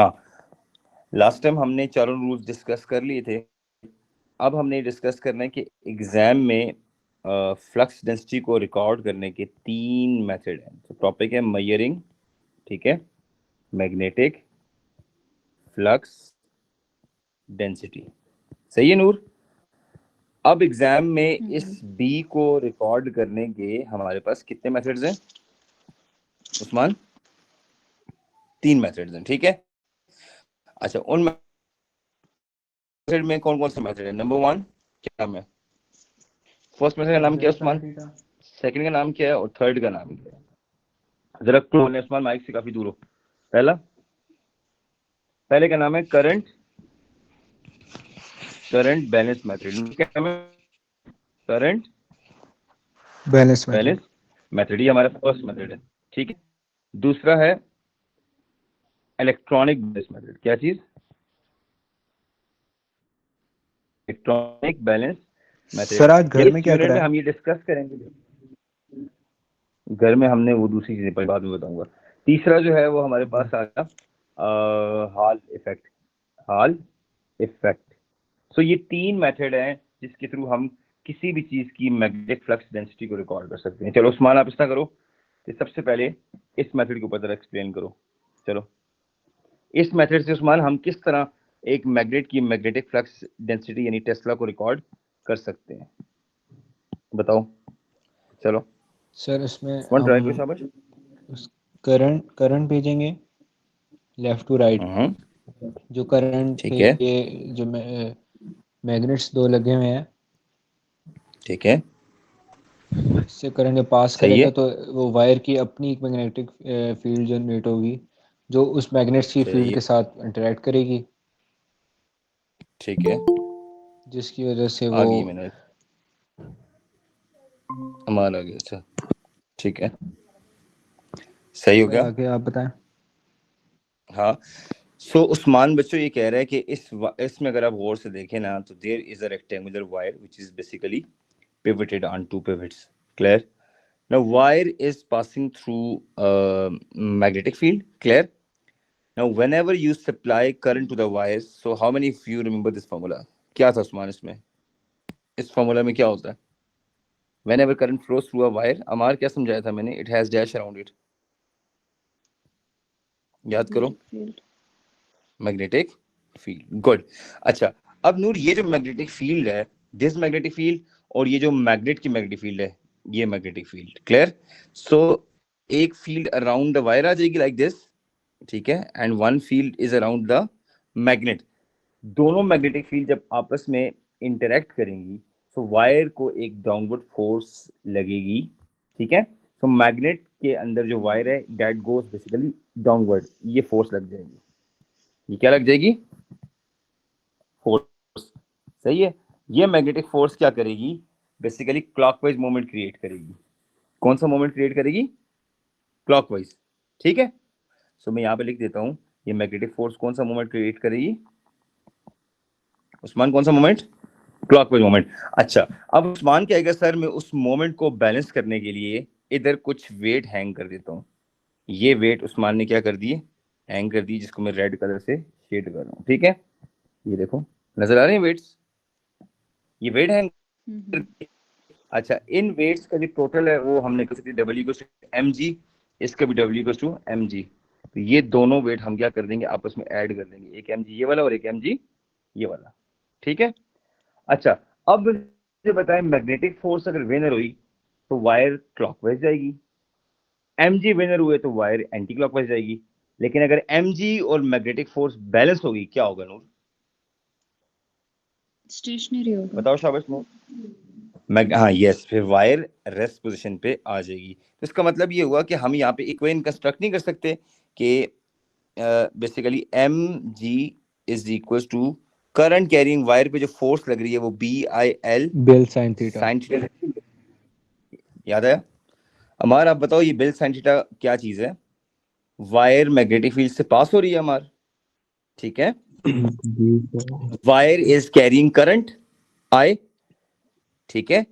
हाँ, last time हमने चारों रूल्स डिस्कस कर लिए थे। अब हमने डिस्कस करना है कि एग्जाम में फ्लक्स डेंसिटी को रिकॉर्ड करने के 3 मेथड हैं। तो टॉपिक है मेजरिंग, ठीक है, मैग्नेटिक, फ्लक्स डेंसिटी। सही है नूर? अब एग्जाम में इस बी को रिकॉर्ड करने के हमारे पास कितने मेथड्स हैं उस्मान? 3 मेथड्स हैं, ठीक है। अच्छा, उन मेथड में कौन कौन से मेथड है? नंबर 1 क्या नाम है? फर्स्ट मेथड का नाम क्या है उस्मान? सेकंड का नाम क्या है? और थर्ड का नाम क्या है? जरा क्लोज है उस्मान, माइक से काफी दूर हो। पहले का नाम है करंट बैलेंस मेथड। क्या नाम है? करंट बैलेंस मेथड, ये हमारा फर्स्ट मेथड है, ठीक है। दूसरा है इलेक्ट्रॉनिक बैलेंस मेथड। क्या चीज? Electronic balance method. सर आज घर में इस क्या यूनिट करा में है? हम ये डिस्कस करेंगे। घर में हमने वो दूसरी चीजें पर बाद में बताऊंगा। तीसरा जो है वो हमारे पास आ गया हॉल इफेक्ट। सो ये 3 मेथड हैं जिसके थ्रू हम किसी भी चीज की मैग्नेटिक फ्लक्स डेंसिटी को रिकॉर्ड कर सकते हैं। चलो उस्मान, आप इस तरह करो कि सबसे पहले इस मेथड के ऊपर जरा एक्सप्लेन करो। चलो, इस मेथड से उस्मान हम किस तरह एक मैग्नेट की मैग्नेटिक फ्लक्स डेंसिटी यानी टेस्ला को रिकॉर्ड कर सकते हैं, बताओ। चलो सर इसमें वन ट्राई करो, हम शाबाश। करंट भेजेंगे लेफ्ट टू राइट। जो करंट ठीक पे है, ये जो मैग्नेट्स 2 लगे हुए हैं, ठीक है, इससे करंट पास सही करेगा है, तो वो वायर की अपनी एक मैग्नेटिक फील्ड जनरेट होगी जो उस मैग्नेट्स की सही फील्ड है, के साथ इंटरेक्ट करेगी, ठीक है। जिसकी वजह से आ वो गई मैंने, अमान आ गया। अच्छा, ठीक है, सही हो सर गया। आगे आप बताएं। हाँ, सो उस्मान बच्चों ये कह रहा है कि इसमें अगर आप गौर से देखें ना, तो there is a rectangular wire which is basically pivoted on 2 pivots. Clear? Now wire is passing through magnetic field. Clear? Now whenever you supply current to the wires, so how many of you remember this formula? क्या था उस्मान इसमें? इस formula में क्या होता है? Whenever current flows through a wire, अमार क्या समझाया था मैंने? It has dash around it. याद करो, मैग्नेटिक फील्ड। गुड। अच्छा, अब नूर ये जो मैग्नेटिक फील्ड है, दिस मैग्नेटिक फील्ड, और ये जो मैग्नेट की मैग्नेटिक फील्ड है, ये मैग्नेटिक फील्ड। क्लियर? सो एक फील्ड अराउंड द वायर आ जाएगी लाइक दिस, ठीक है, and one field is around the magnet. दोनों मैग्नेटिक फील्ड जब आपस में इंटरेक्ट करेंगी तो वायर को एक डाउनवर्ड फोर्स लगेगी, ठीक है। तो मैग्नेट के अंदर जो वायर है दैट गोज बेसिकली डाउनवर्ड, ये फोर्स लग जाएगी। ये क्या लग जाएगी? फोर्स। सही है। ये मैग्नेटिक फोर्स क्या करेगी? बेसिकली क्लॉकवाइज मोमेंट क्रिएट करेगी। कौन सा मोमेंट क्रिएट करेगी? क्लॉकवाइज, ठीक है। सो मैं यहाँ पे लिख देता हूँ, ये मैग्नेटिक फोर्स कौन सा मोमेंट क्रिएट करेगी उस्मान? कौन सा मोमेंट? Clockwise moment. अच्छा, अब उस्मान कहेगा सर मैं उस मोमेंट को बैलेंस करने के लिए इधर कुछ वेट हैंग कर देता हूँ। ये वेट उस्मान ने क्या कर दिए? हैंग कर दी, जिसको मैं रेड कलर से शेड कर रहा हूँ, ठीक है। ये देखो, नजर आ रहे हैं वेट्स? ये वेट हैंग। अच्छा, इन वेट्स का जो टोटल है वो हमने कर सकते डब्ल्यू को एम जी, इसका भी डब्ल्यू को टू एम जी। तो ये दोनों वेट हम क्या कर देंगे? आपस में ऐड कर देंगे, एक एम जी ये वाला और एक एम जी ये वाला, ठीक है। अच्छा, अब मुझे बताएं, मैग्नेटिक फोर्स अगर विनर हुई तो वायर क्लॉकवाइज जाएगी, एम जी विनर हुए तो वायर एंटी क्लॉकवाइज जाएगी। लेकिन अगर एम जी और मैग्नेटिक फोर्स बैलेंस होगी, क्या होगा नूर? स्टेशनरी होगा। बताओ शाबाश नूर। हाँ, यस, फिर वायर रेस्ट पोजीशन पे आ जाएगी। तो इसका मतलब ये हुआ कि हम यहाँ पे इक्वेशन कंस्ट्रक्ट नहीं कर सकते कि basically M G is equal to current carrying wire पे जो फोर्स लग रही है वो B I L BIL sine theta. Sine theta. याद आया? अमार आप बताओ, ये बेल साइन थीटा क्या चीज है? वायर मैग्नेटिक फील्ड से पास हो रही है अमार, ठीक है। Wire is carrying current I, ठीक है।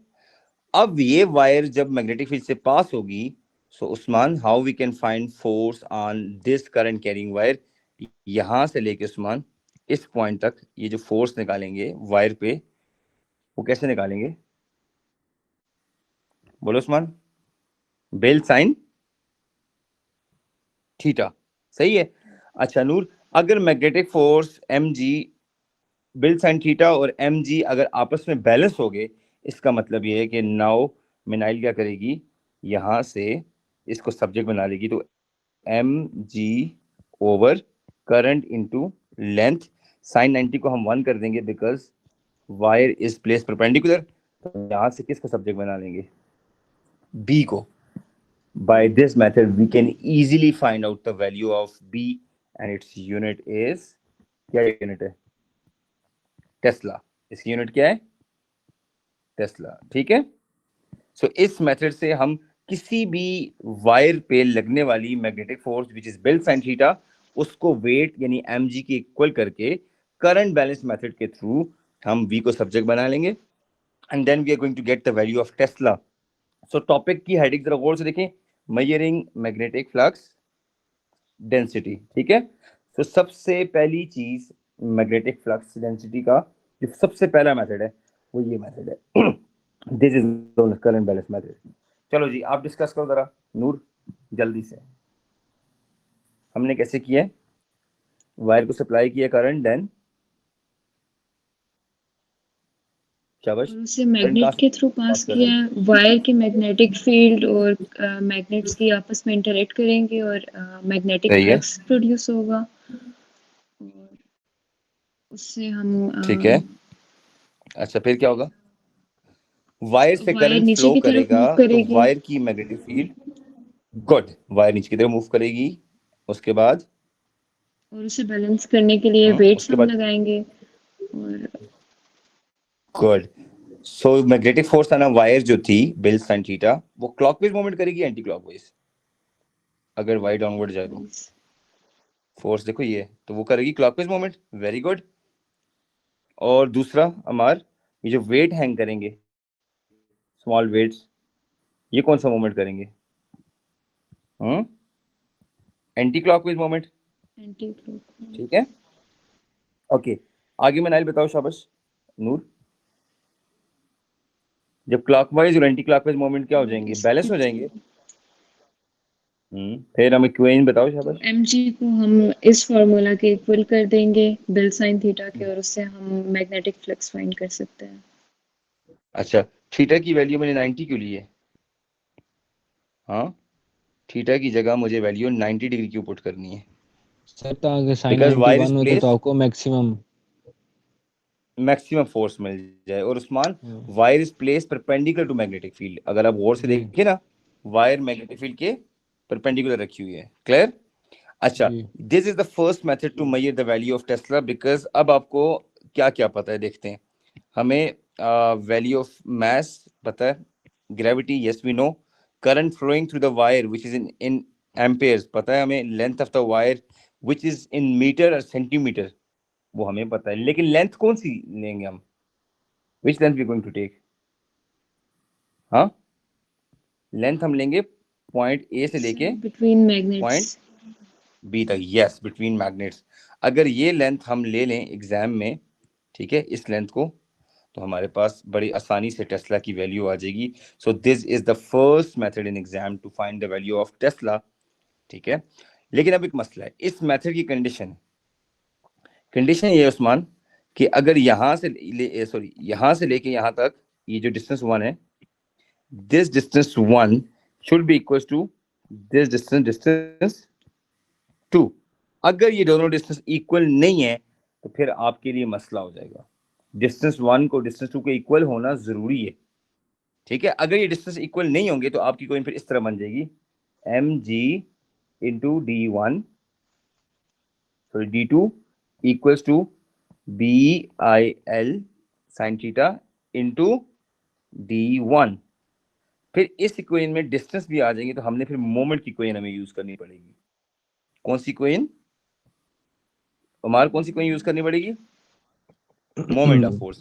अब ये वायर जब मैग्नेटिक फील्ड से पास होगी, so Usman how we can find force on this current carrying wire? यहां से लेके उस्मान इस पॉइंट तक ये जो फोर्स निकालेंगे वायर पे, वो कैसे निकालेंगे? बोलो उस्मान। बेल साइन थीटा, सही है। अच्छा नूर, अगर magnetic force M G BIL sine theta और एम जी अगर आपस में बैलेंस हो गए, इसका मतलब ये है कि नाउ मिनाइल क्या करेगी, यहां से इसको सब्जेक्ट बना लेगी, तो M G over current into length, sine 90 को हम 1 कर देंगे because wire is place perpendicular, तो यहां से किसको सब्जेक्ट बना लेंगे? बी को। By this method we can easily find out the value of B and its unit is, क्या यूनिट है? टेस्ला। इसकी यूनिट क्या है? टेस्ला, ठीक है। सो इस मेथड से हम किसी भी वायर पे लगने वाली magnetic force which is BIL sine theta, उसको वेट यानी mg के इक्वल करके करंट बैलेंस मेथड के थ्रू हम V को सब्जेक्ट बना लेंगे and then we are going to get the value of tesla. So topic की हेडिंग जरा गौर से देखें, मेजरिंग मैग्नेटिक फ्लक्स डेंसिटी, ठीक है। तो सबसे पहली चीज मैग्नेटिक फ्लक्स डेंसिटी का जो सबसे पहला मेथड है वो ये मेथड है, this is current balance method. चलो जी आप डिस्कस करो जरा नूर जल्दी से। हमने कैसे किया है? वायर को सप्लाई किया करंट, देन शाबाश, और उसे करंट कहां मैग्नेट से के थ्रू पास पास कर रहा किया है? है। वायर के मैग्नेटिक फील्ड और मैग्नेट्स की आपस में इंटरेक्ट करेंगे और मैग्नेटिक सही है, फ्लक्स प्रोड्यूस होगा और उससे हम ठीक है। अच्छा फिर क्या होगा? वायर से वायर करंट नीचे फ्लो की तरफ करेगा मूव तो करेगी वायर की मैग्नेटिक फील्ड, गुड, वायर नीचे की तरफ मूव करेगी, उसके बाद और उसे बैलेंस करने के लिए वेट्स उसके हम बाद लगाएंगे और गुड। सो मैग्नेटिक फोर्स है ना, वायर जो थी बेल साइन थीटा, वो क्लॉकवाइज मूवमेंट करेगी एंटी क्लॉकवाइज? अगर वाई डाउनवर्ड जाए तो फोर्स देखो ये, तो वो करेगी क्लॉकवाइज मूवमेंट, वेरी गुड। और दूसरा अमार, ये जो वेट हैंग करेंगे स्मॉल वेट्स, ये कौन सा मूवमेंट करेंगे? Anti clockwise movement, anti clockwise. ठीक है। ओके आगे मनाइल बताओ शाबाश नूर। जब क्लॉकवाइज और एंटी क्लॉकवाइज मूवमेंट क्या हो जाएंगे? बैलेंस हो जाएंगे। फिर हम इक्वेशन बताओ तो शाबाश। mg को हम इस फार्मूला के इक्वल कर देंगे बेल साइन थीटा के और उससे हम मैग्नेटिक फ्लक्स फाइंड कर सकते हैं। अच्छा थीटा की वैल्यू मैंने 90 क्यों ली है? हाँ, थीटा की जगह मुझे वैल्यू 90 डिग्री क्यों पुट करनी है? सर ताकि साइन बिकॉज वायर इज 91 हो तो प्लेस आपको मैक्सिमम मैक्सिमम फोर्स मिल जाए। और Usman, wire is place perpendicular to magnetic field, अगर आप गौर से जी देखिए ना, वायर मैग्नेटिक फील्ड के परपेंडिकुलर रखी हुई है, क्लियर। अच्छा जी this is the first method to measure the value of tesla, because अब आपको क्या क्या पता है देखते हैं। हमें वैल्यू ऑफ मास पता है, gravity yes we know, current flowing through the wire which is in amperes पता है हमें, length of the wire which is in metre और सेंटीमीटर वो हमें पता है, लेकिन लेंथ कौन सी लेंगे हम? Which length we going to take? हाँ, लेंथ हम लेंगे पॉइंट ए से लेके बिटवीन मैग्नेट्स। पॉइंट बी तक, यस बिटवीन मैग्नेट्स। अगर ये लेंथ हम ले लें एग्जाम में, ठीक है, इस लेंथ को, तो हमारे पास बड़ी आसानी से टेस्ला की वैल्यू आ जाएगी। So this is the first method in exam to find the value of tesla, ठीक है। लेकिन अब एक मसला है इस मेथड की, कंडीशन ये है उस्मान कि अगर यहां से सॉरी यहां से लेके यहां तक ये जो डिस्टेंस 1 है, this distance 1 should be equals to this distance 2। अगर ये दोनों डिस्टेंस इक्वल नहीं है तो फिर आपके लिए मसला हो जाएगा। डिस्टेंस 1 को डिस्टेंस 2 के इक्वल होना जरूरी है, ठीक है। अगर ये डिस्टेंस इक्वल नहीं होंगे तो आपकी कोई फिर इस तरह बन जाएगी mg into d1 sorry d2 equals to bil sine theta into d1। फिर इस इक्वेशन में डिस्टेंस भी आ जाएंगे तो हमने फिर मोमेंट की इक्वेशन हमें यूज करनी पड़ेगी। कौन सी इक्वेशन उमार, कौन सी इक्वेशन यूज करनी पड़ेगी? मोमेंट ऑफ फोर्स,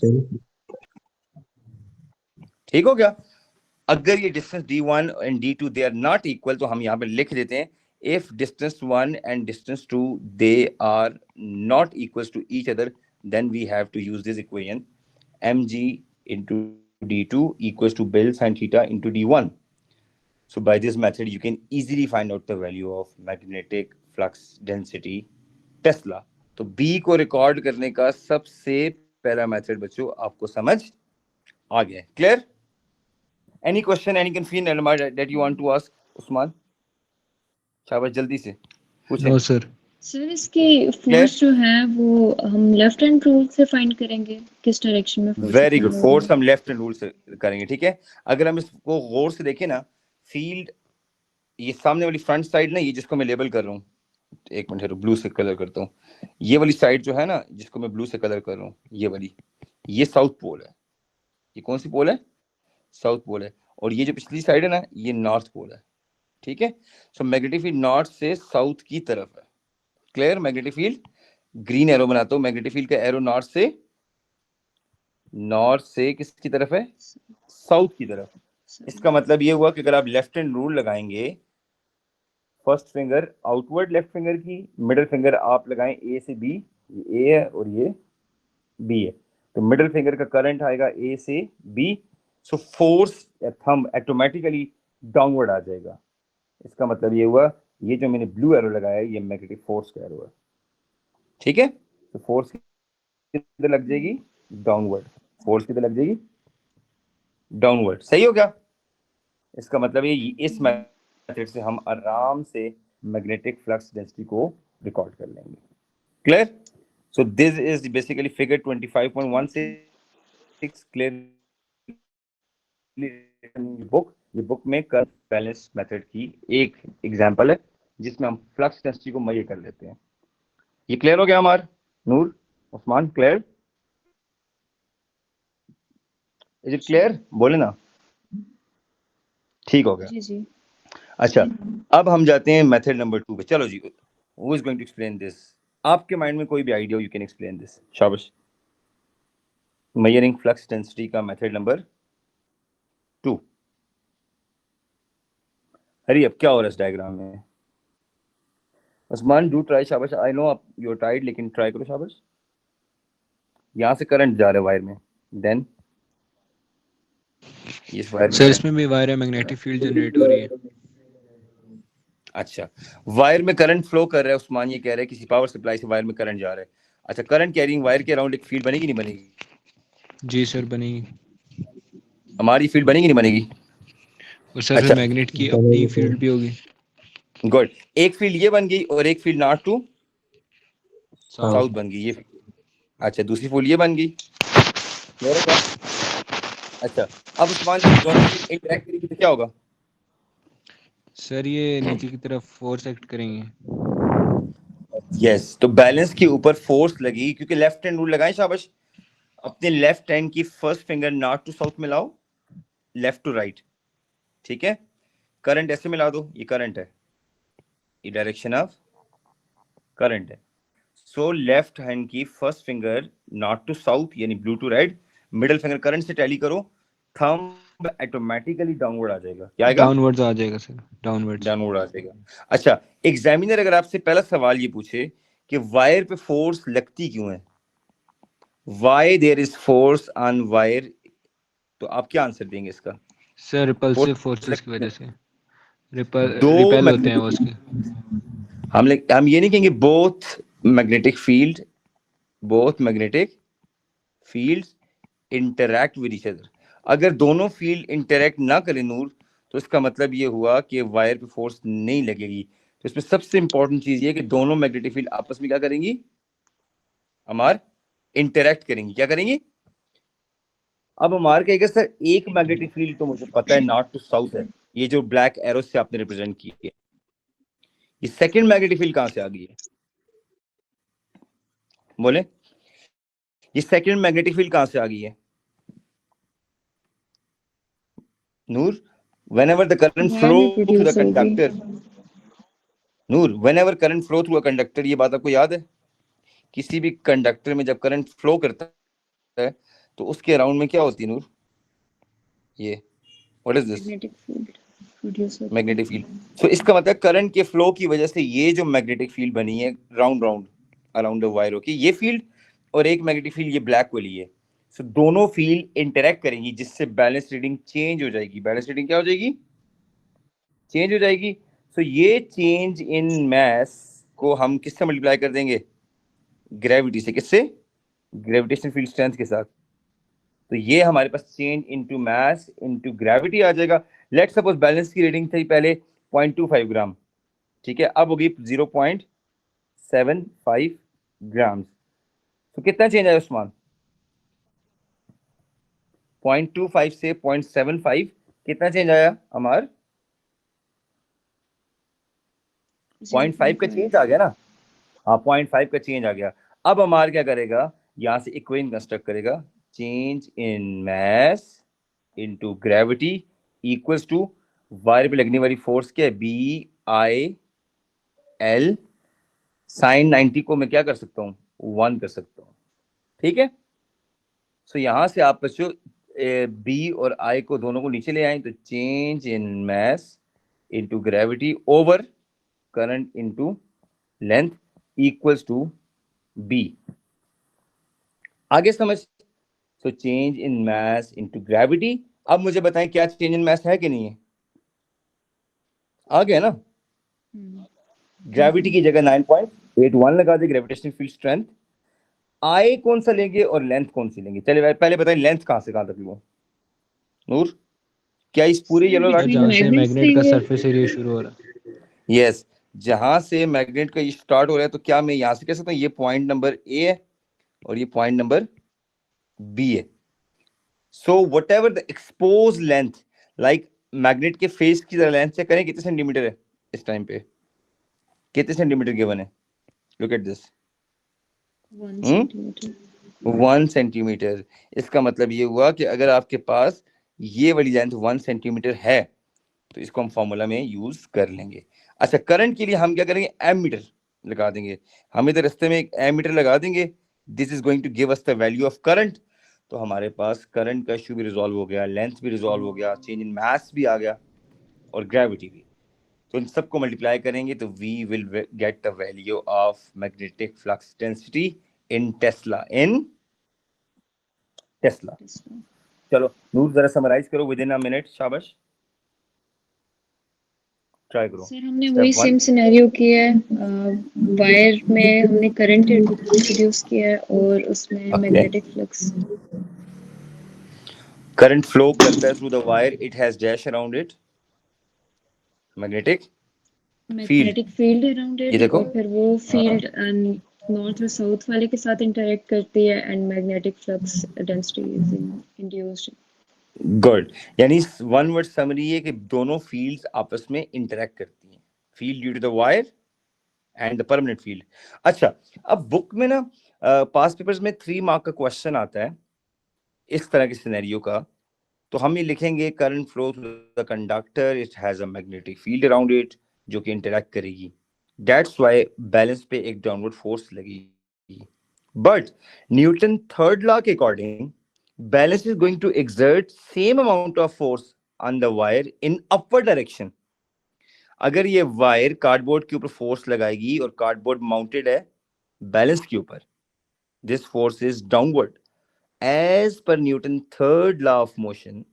ठीक हो गया। अगर ये distance d1 and d2 they are not equal तो हम यहाँ पे लिख देते हैं if distance 1 and distance 2 they are not equals to each other, then we have to use this equation mg into d2 equals to Bell sin theta into d1. So by this method you can easily find out the value of magnetic flux density Tesla. तो B को record करने का सबसे पहला method बच्चों आपको समझ आ गया. Clear? Any question, any confusion that you want to ask Usman? शाबाश, जल्दी से पूछें. No sir. सर इसकी फोर्स जो है वो हम लेफ्ट हैंड रूल से फाइंड करेंगे, किस डायरेक्शन में फोर्स वेरी गुड. फोर्स हम लेफ्ट हैंड रूल से करेंगे. ठीक है. अगर हम इसको गौर से देखें ना, फील्ड ये सामने वाली फ्रंट साइड ना, ये जिसको मैं लेबल कर रहा हूँ, एक मिनट ब्लू से कलर करता हूँ. ये वाली साइड जो है ना, जिसको मैं ब्लू से कलर कर रहा हूँ, ये वाली, ये साउथ पोल है. ये कौन सी पोल है? साउथ पोल है. और ये जो पिछली साइड है ना, ये नॉर्थ पोल है. ठीक है. सो मैग्नेटिक फील्ड नॉर्थ से साउथ की तरफ है. Clear? Magnetic field green arrow बनाता हूँ. मैग्नेटिक फील्ड का एरो नॉर्थ से किसकी तरफ है? साउथ की तरफ. इसका मतलब ये हुआ कि अगर आप लेफ्ट हैंड रूल लगाएंगे, first finger outward left finger की, मिडिल फिंगर आप लगाएं ए से बी, ये ए है और ये बी है, तो मिडिल फिंगर का करंट आएगा ए से B. So force thumb automatically downward आ जाएगा. इसका मतलब ये हुआ, ये जो मैंने ब्लू एरो लगाया है, ये मैग्नेटिक फोर्स का एरो है. ठीक है. तो फोर्स किधर लग जाएगी? डाउनवर्ड. फोर्स किधर लग जाएगी? डाउनवर्ड. सही हो गया? इसका मतलब ये इस मेथड से हम आराम से मैग्नेटिक फ्लक्स डेंसिटी को रिकॉर्ड कर लेंगे. Clear? So this is basically figure 25.16 clear book. ये बुक में करंट बैलेंस मेथड की एक एग्जांपल है, जिसमें हम फ्लक्स डेंसिटी को मेजर कर लेते हैं. ये क्लियर हो गया हमारा? Noor, Usman, clear? Is it clear? बोले ना. ठीक हो गया. जी जी. अच्छा, अब हम जाते हैं मेथड नंबर 2 पे. चलो जी, who is going to explain this? आपके माइंड में कोई भी idea, you can explain this. शाबाश. मेजरिंग फ्लक्स डेंसिटी का मेथड नंबर 2. अरे अब क्या हो रहा है इस डायग्राम में? Usman, do try. शाबाश. आई नो आप यू आर टाइड, लेकिन ट्राई करो. शाबाश. यहाँ से करंट जा रहा है वायर में, देन इस वायर सर इसमें भी वायर है, मैग्नेटिक फील्ड जनरेट हो रही है. अच्छा, वायर में करंट फ्लो कर रहा है. उस्मान ये कह रहा है किसी पावर सप्लाई से वायर में करंट जा रहा है. अच्छा, करंट कैरिंग वायर के अराउंड एक फील्ड बनेगी नहीं बनेगी? जी सर बनेगी. हमारी फील्ड बनेगी नहीं बनेगी? और सर अच्छा. फिर मैग्नेट की अपनी फील्ड भी होगी. गुड. एक फील्ड ये बन गई और एक field north to south. South बन गई ये. अच्छा, दूसरी फील्ड ये बन गई. मेरे क्या? अच्छा, अब उस्मान जब दोनों फील्ड इंटरेक्ट करेंगी तो क्या होगा? सर ये नीचे की तरफ फोर्स एक्ट करेंगे. यस. तो बैलेंस के ऊपर फोर्स लगी, क्योंकि लेफ्ट हैंड रूल लगाएं. शाबाश. अपने लेफ्ट हैंड की first finger north to south में लाओ, लेफ्ट टू राइट. ठीक है. करंट ऐसे मिला दो. ये करंट है, ये डायरेक्शन ऑफ करंट है. सो लेफ्ट हैंड की first finger north to south यानी blue to red, middle finger current से टैली करो, थंब ऑटोमेटिकली डाउनवर्ड आ जाएगा. क्या आएगा? डाउनवर्ड्स आ जाएगा सर. डाउनवर्ड्स. डाउनवर्ड आ जाएगा. अच्छा, एग्जामिनर अगर आपसे पहला सवाल ये पूछे कि वायर पे फोर्स लगती क्यों है, why there is force on wire, तो आप क्या आंसर देंगे इसका? सर रिपल्सिव फोर्सेस की वजह से. दो रिपेल होते हैं वो उसके. हम ये नहीं कहेंगे both magnetic fields interact with each other. अगर दोनों फील्ड इंटरैक्ट ना करें नूर, तो इसका मतलब ये हुआ कि वायर पे फोर्स नहीं लगेगी. तो इसमें सबसे इंपॉर्टेंट चीज ये कि दोनों मैग्नेटिक फील्ड आपस में क्या करेंगी? हमार इंटरैक्ट करेंगी. क्या करेंगी? अब हमार कहेगा सर एक मैग्नेटिक फील्ड तो मुझे पता है नॉर्थ टू साउथ है, ये जो ब्लैक एरो से आपने रिप्रेजेंट की है. ये सेकंड मैग्नेटिक फील्ड कहां से आ गई है? बोले, ये सेकंड मैग्नेटिक फील्ड कहां से आ गई है? नूर, whenever the current wire flow में through the प्रोड्यूस होगी. conductor, Noor, whenever current flow through a conductor, ये बात आपको याद है? किसी भी कंडक्टर में जब करंट फ्लो करता है तो उसके अराउंड में क्या होती है नूर? ये what is this? Magnetic field produce होता है। Magnetic field. सो इसका मतलब करंट के फ्लो की वजह से ये जो मैग्नेटिक फील्ड बनी है round round around the wire, okay, ये फील्ड और एक मैग्नेटिक फील्ड ये ब्लैक वाली है, सो दोनों फील्ड इंटरेक्ट करेंगी जिससे बैलेंस रीडिंग चेंज हो जाएगी। बैलेंस रीडिंग क्या हो जाएगी? चेंज हो जाएगी। सो ये चेंज इन मैस को हम किससे मल्टीप्लाई कर देंगे? ग्रेविटी से। किससे? ग्रेविटेशनल फील्ड स्ट्रेंथ के साथ। तो ये हमारे पास change into mass into gravity आ जाएगा। लेट्स सपोज बैलेंस की रीडिंग थी पहले 0.25 ग्राम, ठीक है, अब होगी 0.75 ग्राम। तो कितना चेंज आया उस्मान? 0.25 से 0.75 कितना चेंज आया अमर? 0.5 का चेंज आ गया ना? हाँ, 0.5 का चेंज आ गया। अब अमर क्या करेगा? यहां से इक्वेशन कंस्ट्रक्ट करेगा, change in mass into gravity equals to wire पे लगने वाली फोर्स क्या है? BI/L। साइन 90 को मैं क्या कर सकता हूँ? 1 कर सकता हूँ, ठीक है। सो यहां से आप बच्चों बी और आई को दोनों को नीचे ले आए, तो change in mass into gravity over current into length equals to B. आगे समझ? So change in mass into gravity. अब मुझे बताएं क्या चेंज इन मास है कि नहीं है? आ गया ना? ग्रेविटी की जगह 9.81 लगा दे ग्रेविटेशनल फील्ड स्ट्रेंथ। आई कौन सा लेंगे और लेंथ कौन सी लेंगे? चलिए पहले बताएं लेंथ कहां से कहां तक लो नूर? क्या इस पूरे येलो Between रॉड? जहाँ से magnets मैग्नेट का देंगे। सरफेस एरिया शुरू हो रहा है। यस, जहां से मैग्नेट का ये स्टार्ट हो रहा है, तो क्या मैं यहां से कह सकता हूँ ये पॉइंट नंबर ए है और ये पॉइंट नंबर बी है। So what ever the expose length, like magnet के फेस की तरह लेंथ चेक करें कितने सेंटीमीटर है इस टाइम पे? कितने सेंटीमीटर गिवन है? Look at this. 1 centimetre. 1 centimetre. इसका मतलब ये हुआ कि अगर आपके पास ये वाली लेंथ 1 सेंटीमीटर है तो इसको हम फॉर्मूला में यूज कर लेंगे। अच्छा, करंट के लिए हम क्या करेंगे? एमीटर लगा देंगे। हम इधर रास्ते में एक एमीटर लगा देंगे। This is going to give us the value of current. तो हमारे पास करंट का इशू भी रिजॉल्व हो गया, लेंथ भी रिजॉल्व हो गया, चेंज इन मास भी आ गया और ग्रेविटी भी। तो इन सबको मल्टीप्लाई करेंगे तो we will get the value of magnetic flux density in tesla. In tesla. चलो नूर जरा समराइज करो विद इन अ मिनट, शाबाश, ट्राई करो। सर हमने वही स्टेप 1, सेम सिनेरियो किया है। वायर में हमने करंट इंट्रोड्यूस किया है और उसमें okay, magnetic flux. Current flow करता है through the wire, it has dash around it magnetic field. Magnetic field around ये इट देखो, और फिर वो फील्ड नॉर्थ और साउथ वाले के साथ इंटरेक्ट करती है and magnetic flux density is induced. Good. यानी वन वर्ड समरी है कि दोनों फील्ड्स आपस में इंटरेक्ट करती हैं, field due to the wire and the permanent field. अच्छा, अब बुक में ना पास पेपर्स में 3 मार्क का क्वेश्चन आता है इस तरह के सिनेरियो का। तो हम ये लिखेंगे current flow through the conductor, it has a magnetic field around it जो कि इंटरेक्ट करेगी, दैट्स व्हाई बैलेंस पे एक डाउनवर्ड फोर्स लगेगी। बट न्यूटन थर्ड लॉ के according balance is going to exert same amount of force on the wire in upward direction. अगर ये wire cardboard के ऊपर फोर्स लगाएगी और कार्डबोर्ड माउंटेड है बैलेंस के ऊपर, this force is downward. As per Newton third law of motion,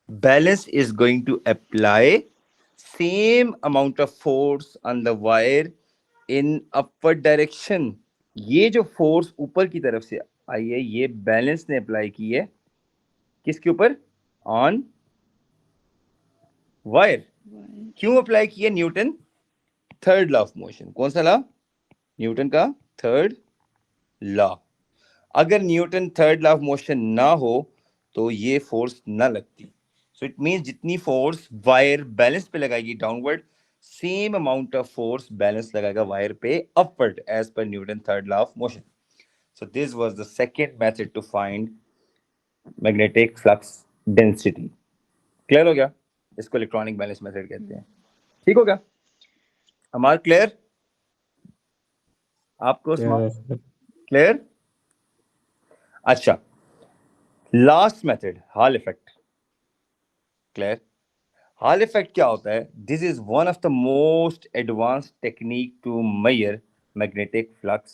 balance is going to apply same amount of force on the wire in upward direction। ये जो force ऊपर की तरफ से आई है ये बैलेंस ने अप्लाई की है किसके ऊपर? On wire. क्यों अप्लाई की है? Newton third law of motion. कौन सा लॉ? न्यूटन का थर्ड लॉ। अगर Newton third law of motion ना हो तो ये फोर्स ना लगती। सो इट मींस जितनी फोर्स वायर बैलेंस पे लगाएगी downward, same amount of force balance लगाएगा वायर पे upward as per Newton third law of motion. So this was the second method to find magnetic flux density. Clear हो गया? इसको electronic balance method कहते हैं। ठीक हो गया? हमारा क्लियर? आपको क्लियर? अच्छा, last method Hall effect. Clear? Hall effect क्या होता है? This is one of the most advanced technique to measure magnetic flux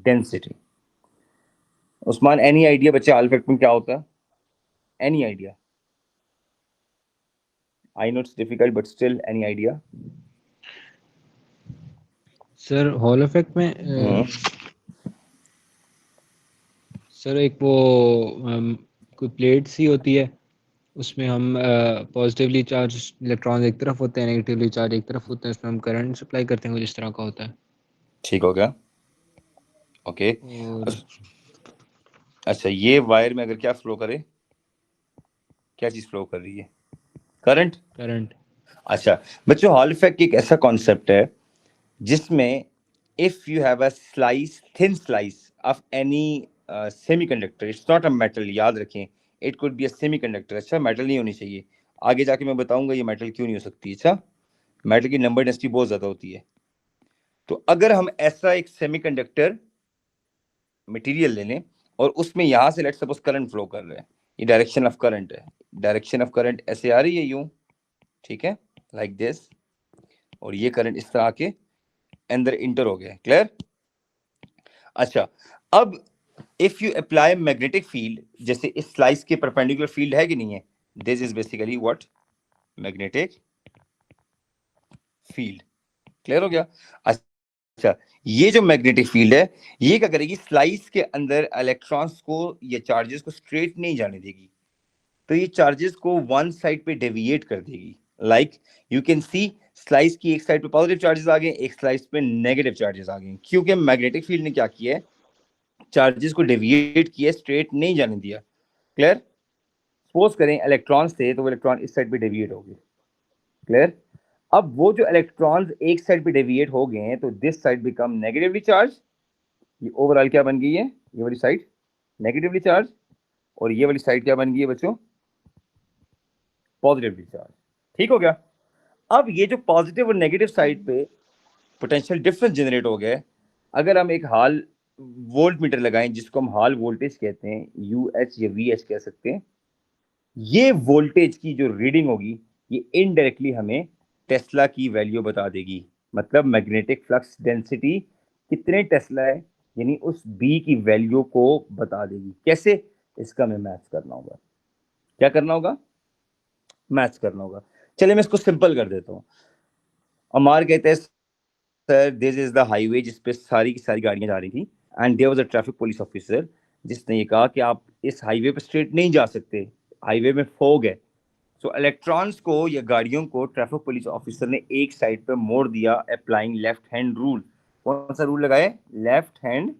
density. Usman, any idea बच्चे हॉल इफेक्ट में क्या होता है? Any idea? I know it's difficult but still any idea? Sir Hall effect में sir एक वो कोई plate सी होती है, उसमें हम पॉजिटिवली चार्ज इलेक्ट्रॉन एक तरफ होते हैं, नेगेटिवली चार्ज एक तरफ होते हैं, उसमें हम करंट सप्लाई करते हैं, कुछ इस तरह का होता है। ठीक हो गया, ओके। और अच्छा, ये वायर में अगर क्या फ्लो करे, क्या चीज फ्लो कर रही है? करंट। करंट। अच्छा बच्चों, हॉल इफेक्ट एक ऐसा कॉन्सेप्ट है जिसमें if you have a slice, thin slice of any semiconductor, it's not a metal, याद रखें, it could be a semiconductor. अच्छा, मेटल नहीं होनी चाहिए, आगे जाके मैं बताऊंगा ये मेटल क्यों नहीं हो सकती। अच्छा, मेटल की नंबर डेंसिटी बहुत ज्यादा होती है। तो अगर हम ऐसा एक सेमीकंडक्टर मटेरियल ले लें और उसमें यहां से लेट सपोज करंट फ्लो कर रहे हैं, ये डायरेक्शन ऑफ करंट है, डायरेक्शन ऑफ करंट ऐसे आ रही है यूं, ठीक है, लाइक दिस, और ये करंट इस तरह के अंदर इंटर हो गया। क्लियर? अच्छा, अब if you apply magnetic field, जैसे इस स्लाइस के परपेंडिकुलर फील्ड है कि नहीं है, this is basically what? Magnetic field. Clear हो गया? अच्छा, ये जो मैग्नेटिक फील्ड है, ये क्या करेगी? स्लाइस के अंदर इलेक्ट्रॉन्स को या चार्जेस को स्ट्रेट नहीं जाने देगी, तो ये चार्जेस को वन साइड पे डेविएट कर देगी। Like you can see, slice की एक साइड पे पॉजिटिव चार्जेस आ गए, एक स्लाइस पे नेगेटिव चार्जेस आ गए, क्योंकि मैग्नेटिक फील्ड ने क्या किया है? चार्जेस को डेविएट किया, स्ट्रेट नहीं जाने दिया। क्लियर? सपोज करें इलेक्ट्रॉन्स थे, तो वो इलेक्ट्रॉन इस साइड पे डेविएट हो गए। क्लियर? अब वो जो इलेक्ट्रॉन्स एक साइड पे डेविएट हो गए हैं, तो this side become negatively charge. ये ओवरऑल क्या बन गई है? ये वाली साइड नेगेटिवली चार्ज, और ये वाली साइड क्या बन गई है बच्चों? Positively charge. ठीक हो गया? अब ये जो पॉजिटिव और नेगेटिव साइड पे पोटेंशियल डिफरेंस जनरेट हो गया है, अगर हम एक हाल वोल्ट मीटर लगाएं, जिसको हम हाल वोल्टेज कहते हैं, यूएच या वीएच कह सकते हैं, ये वोल्टेज की जो रीडिंग होगी, ये इनडायरेक्टली हमें टेस्ला की वैल्यू बता देगी। मतलब मैग्नेटिक फ्लक्स डेंसिटी कितने टेस्ला है, यानी उस बी की वैल्यू को बता देगी। कैसे? इसका हमें मैथ्स करना होगा। क्या करना होगा? मैथ्स करना होगा। चलिए मैं इसको सिंपल कर देता हूँ। अमार कहते हैं sir this is the highway जिस पे सारी की सारी गाड़ियां जा रही थी, and there was a traffic police officer जिसने ये कहा कि आप इस हाईवे पे स्ट्रेट नहीं जा सकते, हाईवे में फॉग है। सो इलेक्ट्रॉन्स को या गाड़ियों को ट्रैफिक पुलिस ऑफिसर ने एक साइड पे मोड़ दिया, अप्लाइंग लेफ्ट हैंड रूल। कौन सा रूल लगाए? Left hand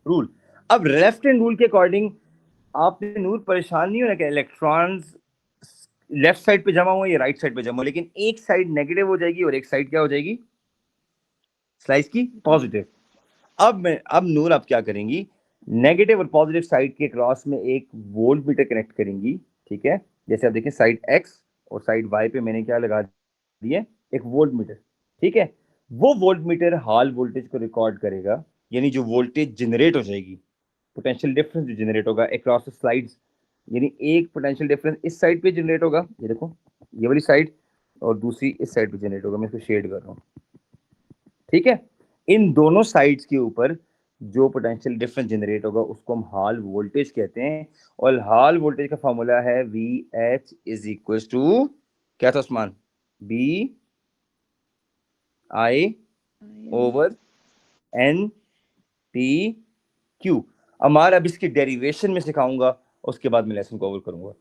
rule. अब लेफ्ट हैंड रूल के अकॉर्डिंग आपने नूर परेशान नहीं होना कि इलेक्ट्रॉन्स लेफ्ट साइड पे जमा हुआ या राइट साइड पे जमा हुआ, लेकिन एक साइड नेगेटिव हो जाएगी और एक साइड क्या हो जाएगी? स्लाइस की पॉजिटिव। अब नूर आप क्या करेंगी? नेगेटिव और पॉजिटिव साइड के क्रॉस में एक वोल्ट मीटर कनेक्ट करेंगी। ठीक है, जैसे आप देखें साइड एक्स और साइड वाई पे मैंने क्या लगा दिए? एक वोल्ट मीटर। ठीक है, वो वोल्ट मीटर हॉल वोल्टेज को रिकॉर्ड करेगा, यानी जो वोल्टेज जनरेट हो जाएगी, पोटेंशियल डिफरेंस जो जनरेट होगा अक्रॉस द स्लाइड्स, यानी एक पोटेंशियल डिफरेंस इस साइड पे जनरेट होगा, ये देखो ये वाली साइड, और दूसरी इस साइड पे जनरेट होगा। मैं इसको शेड कर रहा हूँ। ठीक है, इन दोनों साइड्स के ऊपर जो पोटेंशियल डिफरेंस जनरेट होगा उसको हम हॉल वोल्टेज कहते हैं, और हॉल वोल्टेज का फॉर्मूला है V H is equal to क्या था Usman? B I over N T Q. हमारा अब इसकी डेरिवेशन में सिखाऊंगा, उसके बाद मैं लेसन को ओवर करूंगा।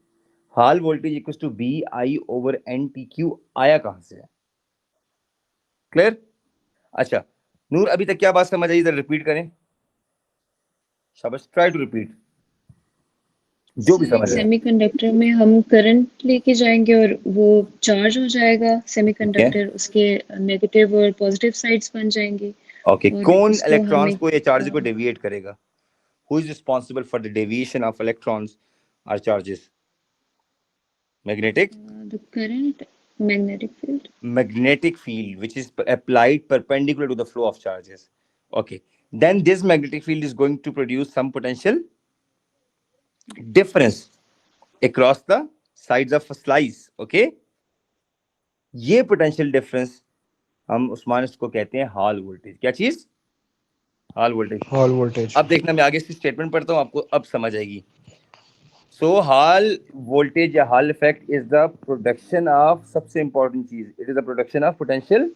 Hall voltage equal to B I over N T Q आया कहां से है? क्लियर? अच्छा नूर, अभी तक क्या बात समझ आई? इधर रिपीट करें, शाबाश, ट्राई टू रिपीट जो भी सर एक समझ आए। सेमीकंडक्टर में हम करंट लेके जाएंगे और वो चार्ज हो जाएगा सेमीकंडक्टर, उसके नेगेटिव और पॉजिटिव साइड्स बन जाएंगे ओके, और कौन उसको इलेक्ट्रॉन्स हमें को या चार्ज को डेविएट करेगा? Who is responsible for the deviation of electrons और charges? Magnetic the current, magnetic field. magnetic field which is applied perpendicular to the flow of charges. Okay, then this magnetic field is going to produce some potential difference across the sides of a slice. Okay, ये potential difference हम उस्मान इसको कहते हैं hall voltage. क्या चीज? Hall voltage. Hall voltage. अब देखना, मैं आगे इसकी स्टेटमेंट पढ़ता हूँ, आपको अब समझ आएगी। सो हॉल वोल्टेज या hall effect is the production of, सबसे इंपॉर्टेंट चीज, it is the production of potential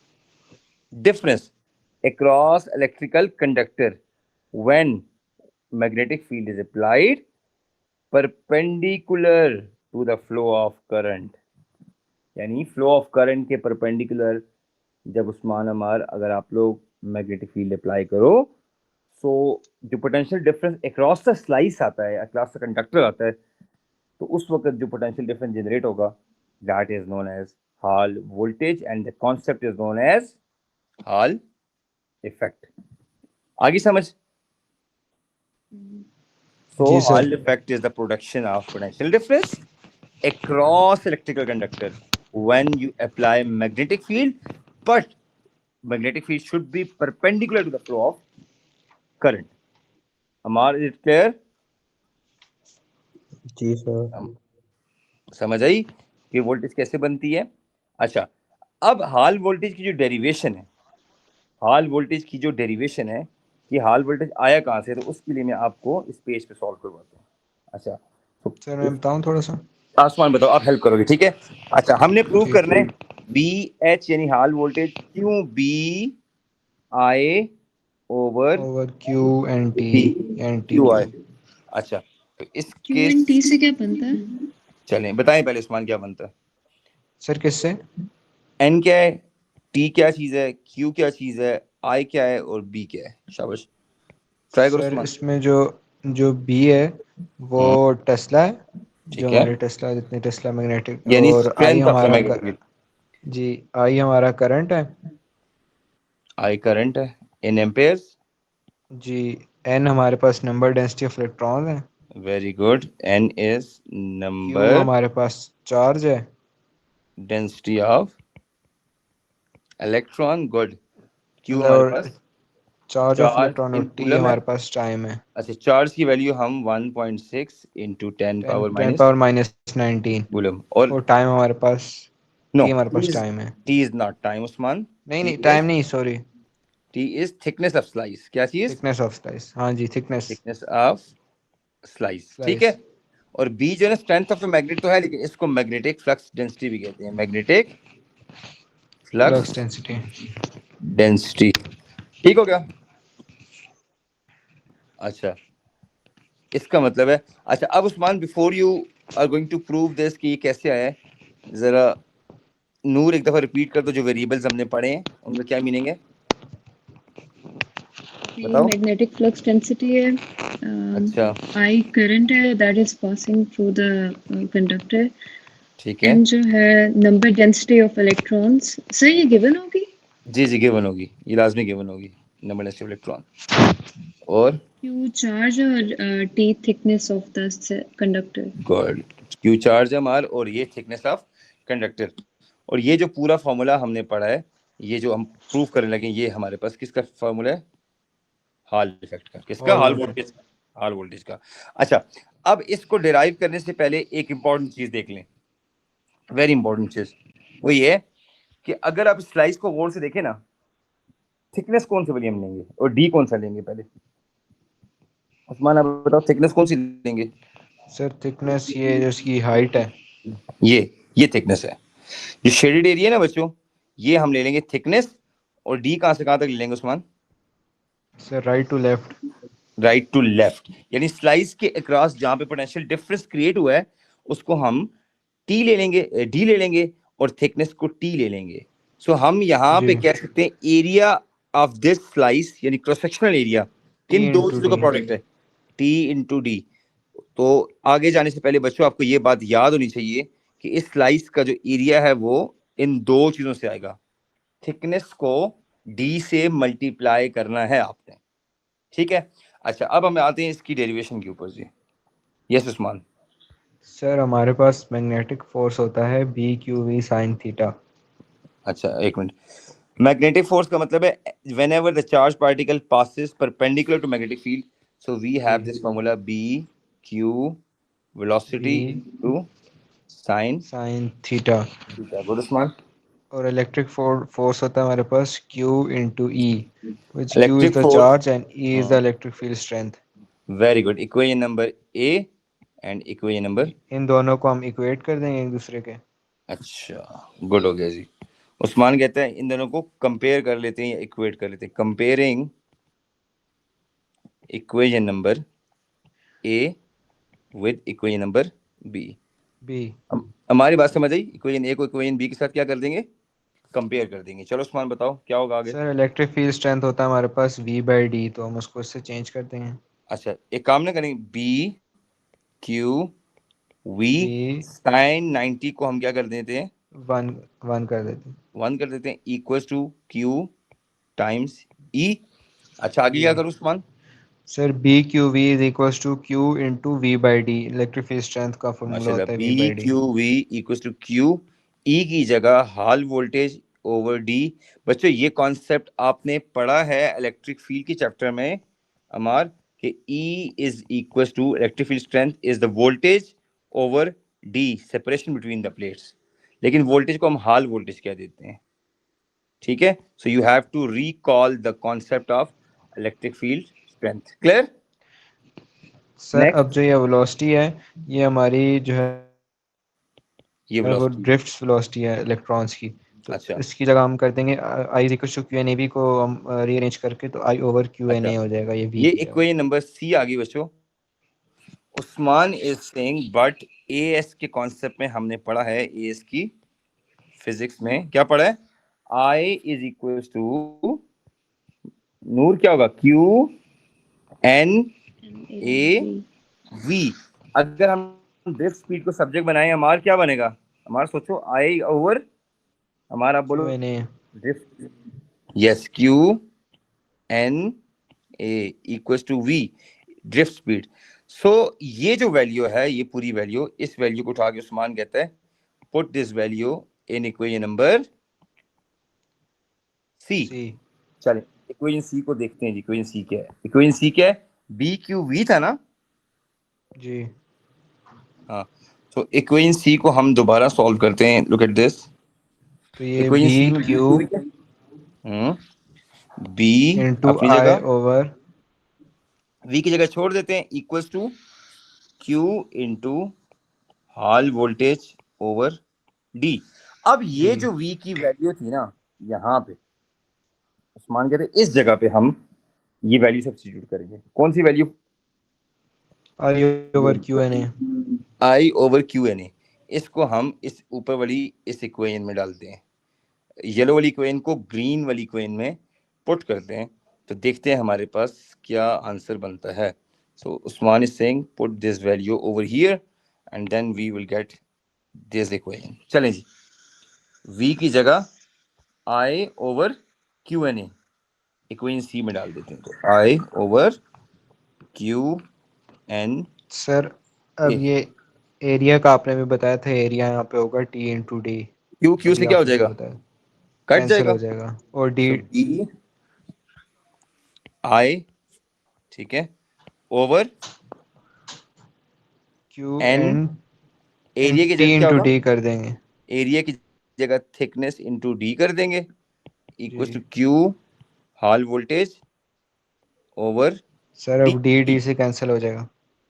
difference across electrical conductor when magnetic field is applied perpendicular to the flow of current। यानी फ्लो ऑफ करंट के perpendicular जब उस्मान अमार अगर आप लोग magnetic field apply करो, सो जो potential difference across the slice आता है, अक्रॉस द कंडक्टर आता है, तो उस वक्त जो पोटेंशियल डिफरेंस जनरेट होगा, that is known as Hall voltage and the concept is known as Hall effect. आगे समझ? So जी sir. Hall effect is the production of potential difference across electrical conductor when you apply magnetic field, but magnetic field should be perpendicular to the flow of current. Amar, is it clear? जी sir. समझ आई कि voltage कैसे बनती है? अच्छा, अब hall voltage की जो डेरिवेशन है, हॉल वोल्टेज की जो डेरिवेशन है, ये हॉल वोल्टेज आया कहाँ से, तो उसके लिए मैं आपको इस पेज पे सॉल्व करवाता हूँ। अच्छा, तो सर मैं बताऊं थोड़ा सा? आसमान बताओ, आप हेल्प करोगे, ठीक है? अच्छा, हमने प्रूव जी। करना है बी एच यानी Hall voltage Q B I over Q N T Q I. अच्छा, तो इसके Q&T से क्या बनता है? चलें बताएं पहले उस्मान क्या बनता है। सर किससे? एन क्या है, टी क्या चीज है, क्यू क्या चीज है, आई क्या है और बी क्या है? शाबाश, ट्राई करो सर उस्मान। इसमें जो जो बी है वो टेस्ला है, जो ठीक है, हमारे टेस्ला, जितने टेस्ला मैग्नेटिक, यानी और आई स्ट्रेंथ ऑफ द हमारा मैग्नेटिक फील्ड। जी आई हमारा करंट है। आई करंट है इन एम्पेयर्स। जी एन हमारे पास नंबर डेंसिटी ऑफ इलेक्ट्रॉन है। Very good, N is Q number हमारे पास चार्ज है। Density of electron. Good, Q हमारे और पास charge of charge electron, N और टी कूलम है। हमारे पास टाइम है। अच्छा, चार्ज की वैल्यू हम 1.6 into 10 power 10 minus power minus 19। Coulomb. और और टाइम हमारे पास, नो, टी हमारे पास टाइम है। T is not time Usman. नहीं टी नहीं, टाइम इज नहीं, sorry, T is thickness of slice. क्या चीज? Thickness of slice. हाँ जी, थिकनेस थिकनेस ऑफ स्लाइस, ठीक स्लाइस। है। और बी जो है ना, स्ट्रेंथ ऑफ द मैग्नेट तो है, लेकिन इसको मैग्नेटिक फ्लक्स डेंसिटी भी कहते हैं, magnetic flux flux density. Density. ठीक हो गया? अच्छा, इसका मतलब है, अच्छा अब Usman before you are going to prove this कि ये कैसे आया है, जरा नूर एक दफा रिपीट कर दो जो वेरिएबल्स हमने पढ़े हैं, उनका क्या मीनिंग है ये बताओ। मैग्नेटिक फ्लक्स डेंसिटी है, अच्छा, I करंट है that is passing through the conductor, ठीक है, एंड जो है number density of electrons. Sir ये गिवन होगी? जी जी गिवन होगी, ये लाजमी गिवन होगी, नंबर डेंसिटी ऑफ इलेक्ट्रॉन। और Q चार्ज और T thickness of the conductor. Good, Q charge है हमार और ये थिकनेस ऑफ कंडक्टर। और ये जो पूरा फॉर्मूला हमने पढ़ा है, ये जो हम प्रूव करने लगे, ये हमारे पास किसका फॉर्मूला है? हॉल इफेक्ट का। किसका? Hall hall voltage. Voltage, hall voltage का। अच्छा, अब इसको डिराइव करने से पहले एक इंपॉर्टेंट चीज देख लें, वेरी इंपॉर्टेंट चीज, वो ये है कि अगर आप स्लाइस को गौर से देखें ना, थिकनेस कौन सी वाली हम लेंगे और डी कौन सा लेंगे? पहले उस्मान आप बताओ, थिकनेस कौन सी लेंगे? सर थिकनेस ये जो इसकी हाइट है, ये थिकनेस है, जो शेडेड एरिया है ना बच्चों, ये हम ले लेंगे थिकनेस। और डी कहां से कहां तक ले लेंगे Usman? Sir right to left. Right to left, यानी स्लाइस के अक्रॉस जहां पे पोटेंशियल डिफरेंस क्रिएट हुआ है, उसको हम टी ले लेंगे, डी ले लेंगे, और थिकनेस को टी ले लेंगे। सो हम यहाँ जी, पे कह सकते हैं एरिया ऑफ दिस स्लाइस, यानी क्रॉस सेक्शनल एरिया, टी किन दो इंटू चीजों का डी। प्रोडक्ट है? T into D. तो आगे जाने से पहले बच्चों आपको ये बात याद होनी चाहिए कि इस स्लाइस का जो एरिया है वो इन दो चीजों से आएगा, थिकनेस को डी से मल्टीप्लाई करना है आपने, ठीक है। अच्छा, अब हम आते हैं इसकी डेरिवेशन के ऊपर जी। यस उस्मान। सर हमारे पास मैग्नेटिक फोर्स होता है B Q V sine theta. अच्छा एक मिनट, मैग्नेटिक फोर्स का मतलब है whenever the charged particle passes perpendicular to magnetic field, so we have this formula b q velocity V into sin sine theta. theta। Good Usman, और electric force होता है हमारे पास Q into E, which Q is electric the force, charge and E is the electric field strength. Very good, equation number A and equation number, इन दोनों को हम equate कर देंगे एक दूसरे के। अच्छा गुड हो गया जी। उस्मान कहता है इन दोनों को कंपेयर कर लेते हैं या इक्वेट कर लेते हैं। Comparing equation number A with equation number B. B. हमारी बात समझ आई? इक्वेशन ए को इक्वेशन बी के साथ क्या कर देंगे, कंपेयर कर देंगे। चलो उस्मान बताओ क्या होगा आगे। सर इलेक्ट्रिक फील्ड स्ट्रेंथ होता है हमारे पास V/D, तो हम उसको इससे चेंज कर देंगे। अच्छा एक काम ना करेंगे, B Q V V sine 90 को हम क्या कर देते हैं, 1 कर देते हैं। 1 कर देते हैं, equal to Q times E. अच्छा आगे क्या E। करूँ Usman? Sir BQV is equals to Q into V/D, electric field strength का फॉर्मूला माशाल्लाह, होता है B V/D। Q V equal to Q, E की जगह हॉल वोल्टेज ओवर डी। बच्चों ये कॉन्सेप्ट आपने पढ़ा है इलेक्ट्रिक फील्ड के चैप्टर में अमार, कि E is equal to electric field strength is the voltage over D, separation between the plates, लेकिन वोल्टेज को हम हॉल वोल्टेज कह देते हैं। ठीक है, so you have to recall the concept of electric field strength. Clear? Sir अब जो ये वेलोसिटी है, ये हमारी जो है ये वो वेलोसिटी, ड्रिफ्ट वेलोसिटी है इलेक्ट्रॉन्स की। तो अच्छा इसकी जगह हम कर देंगे I is equal to QNAV को हम रीअरेंज करके, तो I ओवर QNA हो जाएगा ये V ये की जगह। इक्वेशन नंबर सी आ गई बच्चों। Usman is saying but as के कॉन्सेप्ट में हमने पढ़ा है, एएस की फिजिक्स में क्या पढ़ा है, आई इज इक्वल टू नूर क्या होगा, क्यू एन ए वी। अगर हम ड्रिफ्ट स्पीड को सब्जेक्ट बनाए हमारा क्या बनेगा, हमारा सोचो आई ओवर, हमारा बोलो QNA। Drift, yes Q N A equal to V, drift speed. So ये जो वैल्यू है, ये पूरी वैल्यू, इस वैल्यू को उठा के उस्मान कहता है put this value in equation number C. चले इक्वेशन सी को देखते हैं जी। इक्वेशन सी क्या है? इक्वेशन सी क्या है, बी क्यू वी था ना जी। हाँ, तो इक्वेशन सी को हम दोबारा सॉल्व करते हैं। लुक एट दिस, तो ये इक्वेशन सी में BQ बी इंटू अपनी I जगह, ओवर वी की जगह छोड़ देते हैं, equals to Q into Hall voltage over D. अब ये D। जो वी की वैल्यू थी ना यहाँ पे, उस्मान कहते हैं इस जगह पे हम ये वैल्यू सब्स्टिट्यूट करेंगे। कौन सी value? I over QNA। I over Q N A. इसको हम इस ऊपर वाली इस इक्वेशन में डालते हैं, येलो वाली इक्वेशन को ग्रीन वाली इक्वेशन में पुट करते हैं, तो देखते हैं हमारे पास क्या आंसर बनता है। So Usman is saying put this value over here and then we will get this equation. चलें जी, v की जगह i over Q N A equation C में डाल देते हैं, तो i over Q N. Sir अब ये एरिया का आपने भी बताया था, एरिया यहाँ पे होगा T into D. Q Q से क्या हो जाएगा, कट कैंसिल जाएगा, हो जाएगा और D डी आई, ठीक है, over Q N, N area की T जगह क्या इंटू होगा, D कर देंगे। एरिया की जगह थिकनेस इंटू डी कर देंगे, इक्वल जी to Q Hall voltage over sir अब D से कैंसिल हो जाएगा।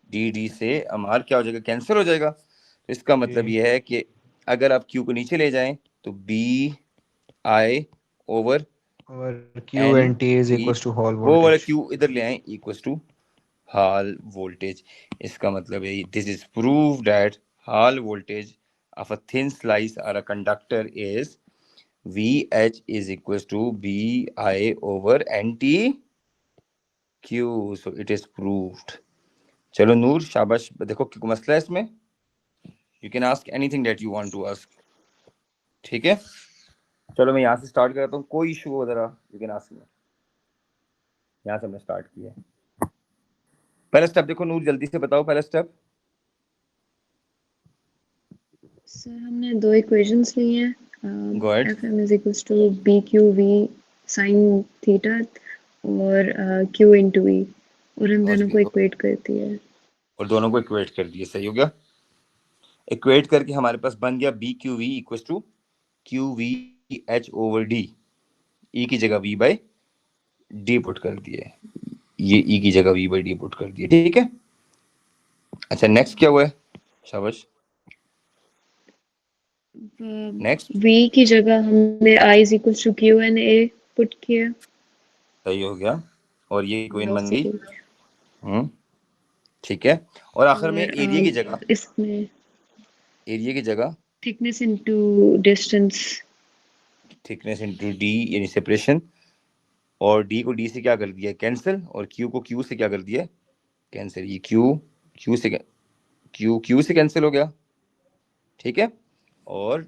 डी, डी से हमार क्या हो जाएगा, कैंसिल हो जाएगा। तो इसका मतलब ये है कि अगर आप क्यू को नीचे ले जाएं तो बी आई ओवर और Q N N T is T, equal to Hall वो वाला वोल्टेज। क्यू इधर ले आए, इक्वल टू हॉल वोल्टेज। इसका मतलब है this is prove that Hall voltage of a thin slice और a conductor is VH is equals to BI over NT Q. So it is proved. चलो नूर शाबाश, देखो क्यों मसला है इसमें, you can ask anything that you want to ask. ठीक है, चलो मैं यहाँ से स्टार्ट करता हूँ, कोई इशू हो जरा यू कैन आस्क मी। यहाँ से हमने स्टार्ट किया है। पहला स्टेप देखो नूर, जल्दी से बताओ पहला स्टेप। सर हमने दो इक्वेशंस ली हैं, Go ahead. FM is equals to BQV sine theta और Q इंटू E, और इन दोनों को इक्वेट करती है। और दोनों को इक्वेट कर दिए, सही हो गया। इक्वेट करके हमारे पास बन गया B Q V equal to Q V H over D, E की जगह वी बाई डी पुट कर दिए, ये ई की जगह वी बाई डी पुट कर दिए, ठीक है। अच्छा नेक्स्ट क्या हुआ है, शाबाश, नेक्स्ट v की जगह हमने i is equal to Q N A put किया, सही हो गया, और ये इक्वेशन बन गई, velocity। ठीक है। और आखिर में और एरिया की जगह, इसमें एरिया की जगह thickness into distance, thickness into D यानी सेपरेशन, और डी को डी से क्या कर दिया कैंसिल, और क्यू को क्यू से क्या कर दिया कैंसिल, ये क्यू से कैंसिल हो गया, ठीक है। और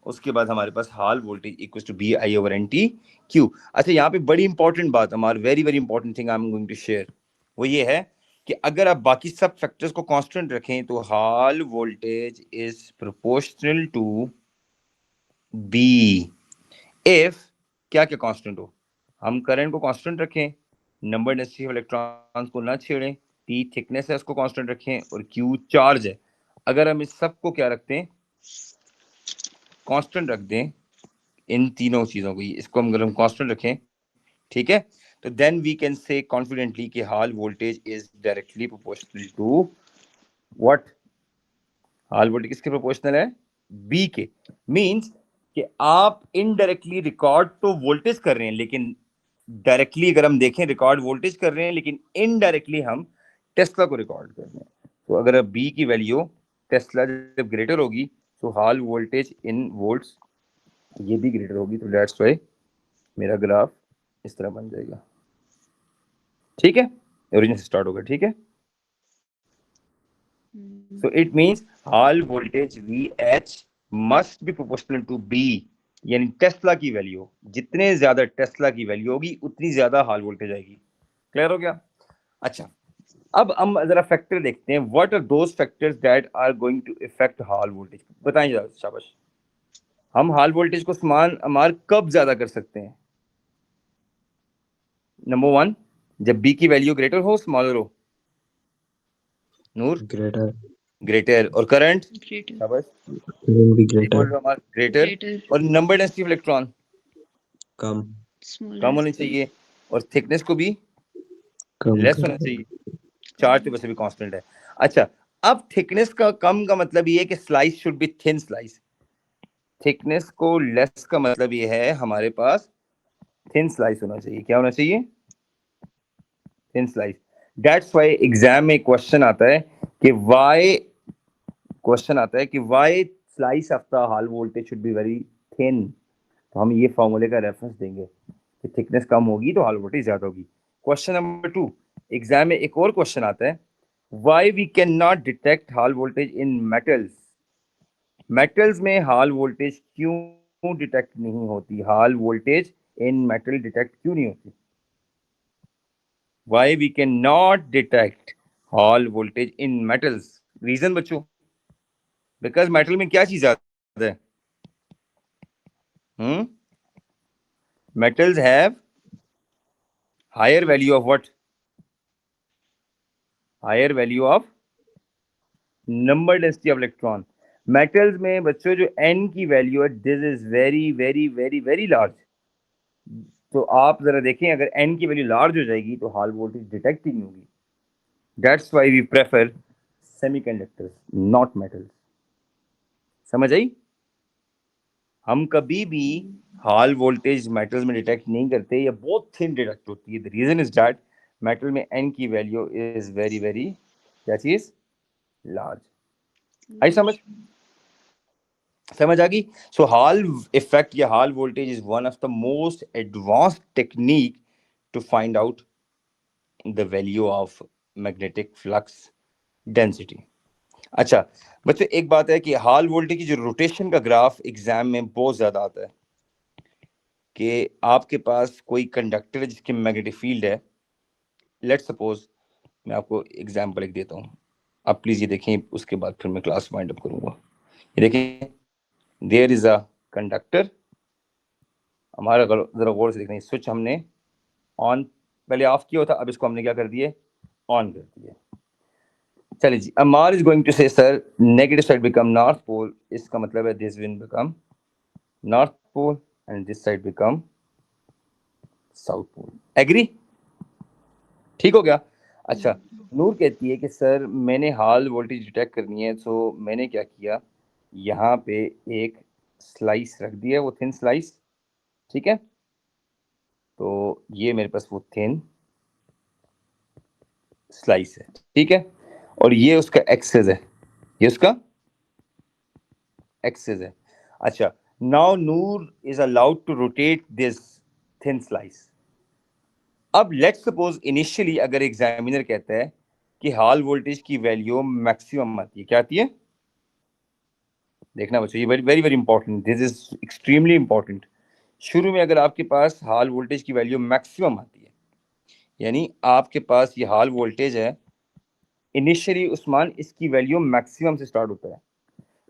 उसके बाद हमारे पास Hall voltage equal to B I over N T Q. अच्छा यहाँ पे बड़ी इंपॉर्टेंट बात, हमारी very very important thing I am going to share, वो ये है कि अगर आप बाकी सब फैक्टर्स को कांस्टेंट रखें तो Hall voltage is proportional to B if क्या क्या कांस्टेंट हो, हम करंट को कांस्टेंट रखें, नंबर डेंसिटी ऑफ इलेक्ट्रॉन्स को ना छेड़ें, टी थिकनेस है उसको कांस्टेंट रखें, और क्यू चार्ज है। अगर हम इस सब को क्या रखते हैं कांस्टेंट रख दें, इन तीनों चीजों को, इसको हम अगर हम कांस्टेंट रखें, ठीक है, तो then we can say confidently कि Hall voltage is directly proportional to what, Hall voltage किसके प्रोपोर्शनल है बी के। मींस कि आप इनडायरेक्टली रिकॉर्ड तो वोल्टेज कर रहे हैं, लेकिन डायरेक्टली अगर हम देखें रिकॉर्ड वोल्टेज कर रहे हैं, लेकिन इनडायरेक्टली हम टेस्ला को रिकॉर्ड कर रहे हैं। तो अगर बी की वैल्यू टेस्ला जब ग्रेटर होगी तो हॉल वोल्टेज इन वोल्ट्स ये भी ग्रेटर होगी, तो दैट्स व्हाई मेरा ग्राफ इस तरह बन जाएगा, ठीक है, ओरिजिन से स्टार्ट होगा, ठीक है। So it means Hall voltage V H must be proportional to B, यानी टेस्ला की वैल्यू, जितने ज्यादा टेस्ला की वैल्यू होगी उतनी ज्यादा हॉल वोल्टेज आएगी। क्लियर हो गया। अच्छा अब हम जरा फैक्टर देखते हैं, what are those factors that are going to effect Hall voltage, बताएं जरा, शाबाश। हम हॉल वोल्टेज को समान अमार कब ज्यादा कर सकते हैं, नंबर वन जब बी की वैल्यू ग्रेटर हो स्मॉलर हो, नूर ग्रेटर, और करंट शाबाश ग्रेटर, और नंबर डेंसिटी ऑफ इलेक्ट्रॉन कम होनी चाहिए, और थिकनेस को भी लेस होना चाहिए, चार्ज तो वैसे भी कांस्टेंट है। अच्छा अब थिकनेस का कम का मतलब ये है कि slice should be thin slice, thickness को लेस का मतलब ये है हमारे पास थिन स्लाइस होना चाहिए, क्या होना चाहिए thin slice. That's why exam में क्वेश्चन आता है कि why slice of the hall voltage should be very thin, तो हम ये फॉर्मूले का रेफरेंस देंगे कि थिकनेस कम होगी तो हॉल वोल्टेज ज्यादा होगी। क्वेश्चन नंबर 2 एग्जाम में एक और क्वेश्चन आता है, why we can not detect Hall voltage in metals, metals में हॉल वोल्टेज क्यों डिटेक्ट नहीं होती, Hall voltage in metal detect क्यों नहीं होती, why we cannot detect hall voltage in metals, reason बच्चों, because metal में क्या चीज ज्यादा है, metals have higher value of what, higher value of number density of electron, metals में बच्चों जो n की वैल्यू है this is very very very very large, तो आप जरा देखें अगर n की वैल्यू लार्ज हो जाएगी तो हॉल वोल्टेज डिटेक्ट ही नहीं होगी, that's why we prefer semiconductors not metals, समझ आई। हम कभी भी हॉल वोल्टेज मेटल्स में डिटेक्ट नहीं करते, या बहुत थिन डिटेक्ट होती है, the reason is that metal में n की वैल्यू इज वेरी वेरी क्या चीज लार्ज, आई समझ आ गई। सो हॉल इफेक्ट या Hall voltage is one of the most advanced technique to find out the value of magnetic flux density. अच्छा बच्चों एक बात है कि हॉल वोल्टेज की जो रोटेशन का ग्राफ एग्जाम में बहुत ज्यादा आता है, कि आपके पास कोई कंडक्टर है जिसकी मैग्नेटिक फील्ड है, लेट्स सपोज मैं आपको एग्जांपल एक देता हूँ, आप प्लीज ये देखें, उसके बाद फिर मैं क्लास वाइंड अप करूंगा। ये देखें देयर इज अ कंडक्टर, हमारा जरा गौर से देखना, स्विच हमने ऑन पहले ऑफ किया था, अब इसको हमने क्या कर दिए ऑन कर दिया। चलिए जी, Amar is going to say sir negative side become north pole, इसका मतलब है this will become north pole and this side become south pole. Agree? ठीक हो गया? अच्छा, नूर कहती है कि सर मैंने हाल वोल्टेज डिटेक्ट करनी है, तो मैंने क्या किया, यहाँ पे एक स्लाइस रख दिया, वो थिन स्लाइस, ठीक है, तो ये मेरे पास वो थिन स्लाइस है, ठीक है, और ये उसका एक्सेस है, ये उसका एक्सेस है. अच्छा, now Noor is allowed to rotate this thin slice. अब लेट्स सपोज इनिशियली अगर एग्जामिनर कहता है कि हाल वोल्टेज की वैल्यू मैक्सिमम आती है, क्या आती है, देखना बच्चों, ये very very very important, this is extremely important. शुरू में अगर आपके पास हाल वोल्टेज की वैल्यू मैक्सिमम आती है, यानी आपके पास ये हाल वोल्टेज है, इनिशियली उस्मान इसकी वैल्यू मैक्सिमम से स्टार्ट होता है.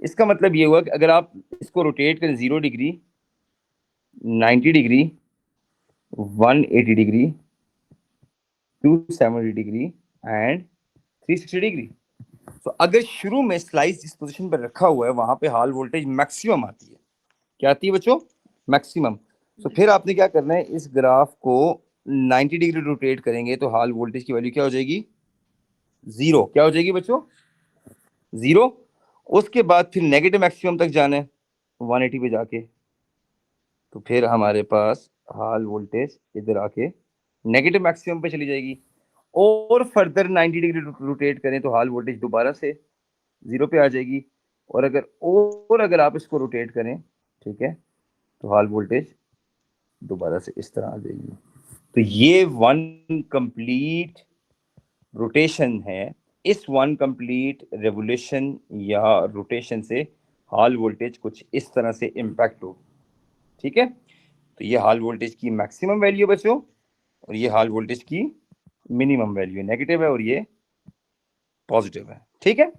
इसका मतलब ये हुआ कि अगर आप इसको रोटेट करें 0 degree, 90 degree, 180 degree, 270 degree and 360 degree, तो अगर शुरू में स्लाइस जिस पोजीशन पर रखा हुआ है वहां पे हाल वोल्टेज मैक्सिमम आती है, क्या आती है बच्चों, मैक्सिमम. तो फिर आपने क्या करना है, इस ग्राफ को 90 डिग्री रोटेट करेंगे तो हाल वोल्टेज की वैल्यू क्या हो जाएगी, 0. क्या हो जाएगी बच्चों, 0. उसके बाद फिर नेगेटिव मैक्सिमम तक जाना है 180 पे जाके, तो फिर हमारे पास हाल वोल्टेज इधर आके नेगेटिव मैक्सिमम पे चली जाएगी, और फर्दर 90 डिग्री रोटेट करें तो हाल वोल्टेज दोबारा से 0 पे आ जाएगी, और अगर आप इसको रोटेट करें, ठीक है, तो हाल वोल्टेज दोबारा से इस तरह आ जाएगी. तो ये वन कंप्लीट रोटेशन है. इस वन कंप्लीट रेवोल्यूशन या रोटेशन से हाल वोल्टेज कुछ इस तरह से इम्पैक्ट हो, ठीक है. तो ये हाल वोल्टेज की मैक्सिमम वैल्यू बच्चों, और ये हाल वोल्टेज की मिनिमम वैल्यू, नेगेटिव है और ये पॉजिटिव है, ठीक है.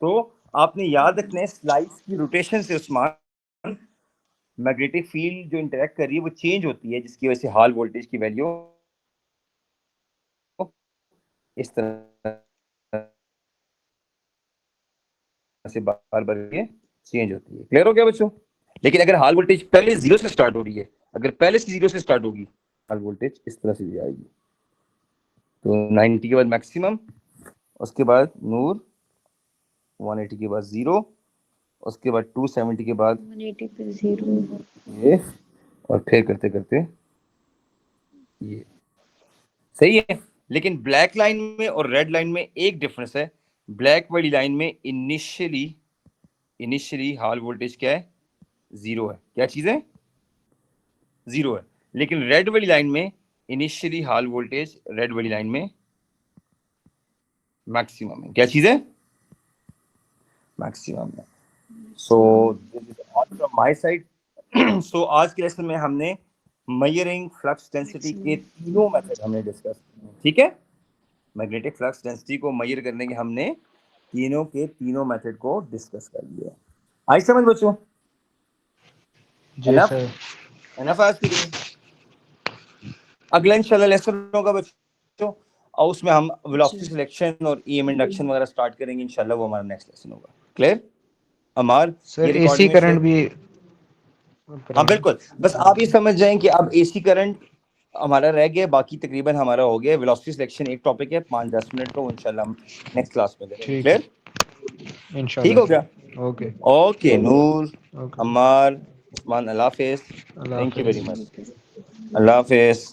तो आपने याद रखना है स्लाइस की रोटेशन से उस्मान मैग्नेटिक फील्ड जो इंटरेक्ट कर रही है वो चेंज होती है, जिसकी वजह से हाल वोल्टेज की वैल्यू इस तरह से बार बार ये चेंज होती है. क्लियर हो गया बच्चों? लेकिन अगर हाल वोल्टेज पहले 0 से स्टार्ट हो रही है, अगर पहले से 0 से स्टार्ट होगी, हाल वोल्टेज इस तरह से आएगी. तो 90 के बाद मैक्सिमम, उसके बाद नूर 180 के बाद 0, उसके बाद 270 के बाद 180 पे 0, ये, और फिर करते करते ये. सही है. लेकिन ब्लैक लाइन में और रेड लाइन में एक डिफरेंस है. ब्लैक वाली लाइन में इनिशियली हाल वोल्टेज क्या है, 0 है. क्या चीज है, 0 है. लेकिन रेड वाली लाइन में इनिशियली हाल वोल्टेज रेड वाली लाइन में मैक्सिमम है. क्या चीज है, मैक्सिमम है. So this is all from my side. So आज के लेसन में हमने मेजरिंग फ्लक्स डेंसिटी के तीनों मेथड हमने डिस्कस किए, ठीक है. मैग्नेटिक फ्लक्स डेंसिटी को मेजर करने के हमने तीनों के तीनों मेथड को डिस्कस कर लिया. आई समझ बच्चों? जी सर. एनफ आज के लिए. अगला इंशाल्लाह लेसन होगा बच्चों, और उसमें हम वेलोसिटी सिलेक्शन और ईएम इंडक्शन वगैरह स्टार्ट करेंगे इंशाल्लाह. वो हमारा नेक्स्ट लेसन होगा. क्लियर अमार? सर एसी करंट भी. हाँ बिल्कुल. बस आप ये समझ जाएं कि अब एसी करंट हमारा रह गया, बाकी तकरीबन हमारा हो गया. वेलोसिटी सिलेक्शन एक टॉपिक है, 5-10 मिनट को इंशाल्लाह हम नेक्स्ट क्लास में करेंगे. क्लियर इंशाल्लाह. ठीक हो गया? ओके ओके नूर, अम्मार, उस्मान, अल्लाह हाफिज़. Thank you very much. Allah हाफिज़.